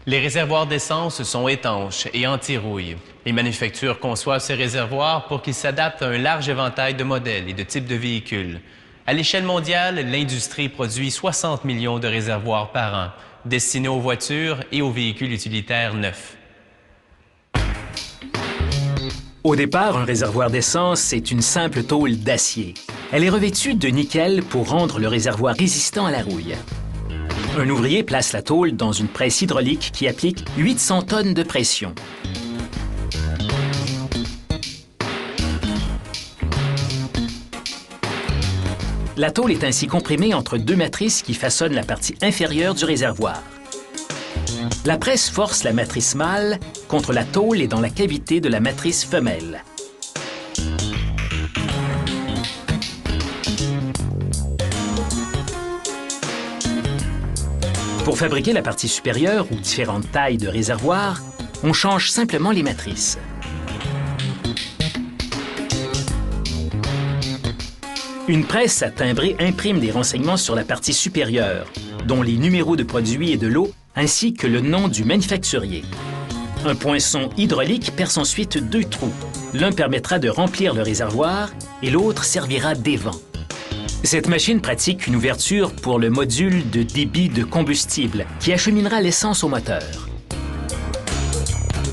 Les réservoirs d'essence sont étanches et anti-rouille. Les manufactures conçoivent ces réservoirs pour qu'ils s'adaptent à un large éventail de modèles et de types de véhicules. À l'échelle mondiale, l'industrie produit 60 millions de réservoirs par an, destinés aux voitures et aux véhicules utilitaires neufs. Au départ, un réservoir d'essence, c'est une simple tôle d'acier. Elle est revêtue de nickel pour rendre le réservoir résistant à la rouille. Un ouvrier place la tôle dans une presse hydraulique qui applique 800 tonnes de pression. La tôle est ainsi comprimée entre deux matrices qui façonnent la partie inférieure du réservoir. La presse force la matrice mâle contre la tôle et dans la cavité de la matrice femelle. Pour fabriquer la partie supérieure ou différentes tailles de réservoir, on change simplement les matrices. Une presse à timbrer imprime des renseignements sur la partie supérieure, dont les numéros de produits et de lot, ainsi que le nom du manufacturier. Un poinçon hydraulique perce ensuite deux trous. L'un permettra de remplir le réservoir et l'autre servira d'évent. Cette machine pratique une ouverture pour le module de débit de combustible qui acheminera l'essence au moteur.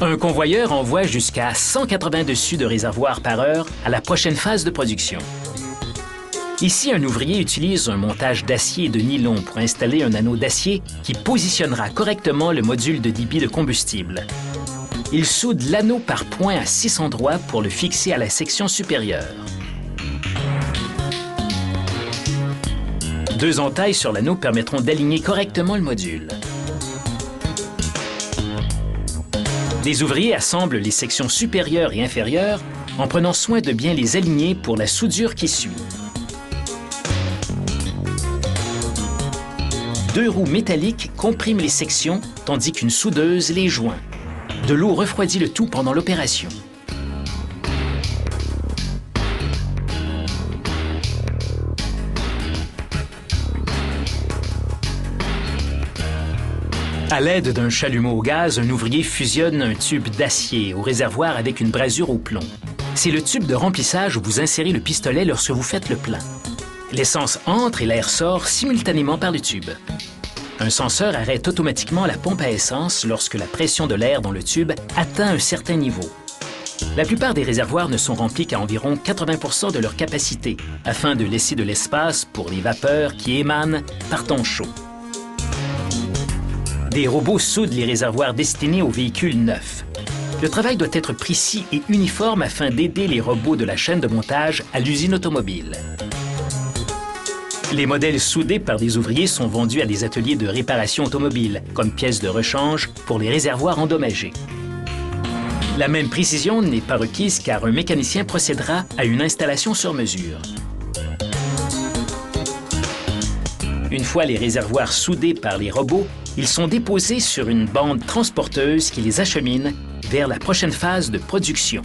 Un convoyeur envoie jusqu'à 180 dessus de réservoir par heure à la prochaine phase de production. Ici, un ouvrier utilise un montage d'acier et de nylon pour installer un anneau d'acier qui positionnera correctement le module de débit de combustible. Il soude l'anneau par points à 6 endroits pour le fixer à la section supérieure. Deux entailles sur l'anneau permettront d'aligner correctement le module. Les ouvriers assemblent les sections supérieures et inférieures en prenant soin de bien les aligner pour la soudure qui suit. Deux roues métalliques compriment les sections tandis qu'une soudeuse les joint. De l'eau refroidit le tout pendant l'opération. À l'aide d'un chalumeau au gaz, un ouvrier fusionne un tube d'acier au réservoir avec une brasure au plomb. C'est le tube de remplissage où vous insérez le pistolet lorsque vous faites le plein. L'essence entre et l'air sort simultanément par le tube. Un senseur arrête automatiquement la pompe à essence lorsque la pression de l'air dans le tube atteint un certain niveau. La plupart des réservoirs ne sont remplis qu'à environ 80% de leur capacité, afin de laisser de l'espace pour les vapeurs qui émanent par temps chaud. Des robots soudent les réservoirs destinés aux véhicules neufs. Le travail doit être précis et uniforme afin d'aider les robots de la chaîne de montage à l'usine automobile. Les modèles soudés par des ouvriers sont vendus à des ateliers de réparation automobile, comme pièces de rechange pour les réservoirs endommagés. La même précision n'est pas requise car un mécanicien procédera à une installation sur mesure. Une fois les réservoirs soudés par les robots, ils sont déposés sur une bande transporteuse qui les achemine vers la prochaine phase de production.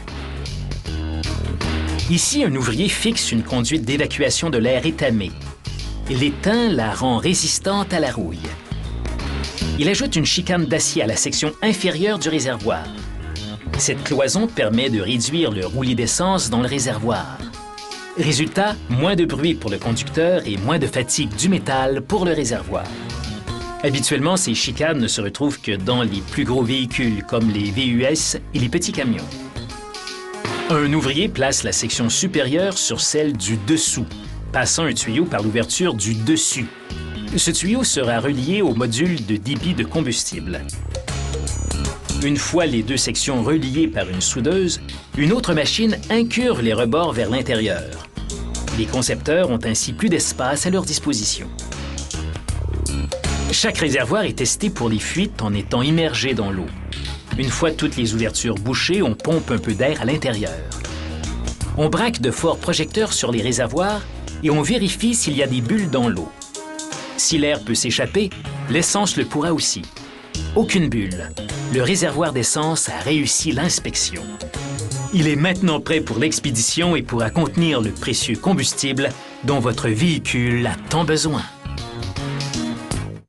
Ici, un ouvrier fixe une conduite d'évacuation de l'air étamé. L'étain la rend résistante à la rouille. Il ajoute une chicane d'acier à la section inférieure du réservoir. Cette cloison permet de réduire le roulis d'essence dans le réservoir. Résultat, moins de bruit pour le conducteur et moins de fatigue du métal pour le réservoir. Habituellement, ces chicanes ne se retrouvent que dans les plus gros véhicules comme les VUS et les petits camions. Un ouvrier place la section supérieure sur celle du dessous, passant un tuyau par l'ouverture du dessus. Ce tuyau sera relié au module de débit de combustible. Une fois les deux sections reliées par une soudeuse, une autre machine incurve les rebords vers l'intérieur. Les concepteurs ont ainsi plus d'espace à leur disposition. Chaque réservoir est testé pour les fuites en étant immergé dans l'eau. Une fois toutes les ouvertures bouchées, on pompe un peu d'air à l'intérieur. On braque de forts projecteurs sur les réservoirs et on vérifie s'il y a des bulles dans l'eau. Si l'air peut s'échapper, l'essence le pourra aussi. Aucune bulle. Le réservoir d'essence a réussi l'inspection. Il est maintenant prêt pour l'expédition et pourra contenir le précieux combustible dont votre véhicule a tant besoin.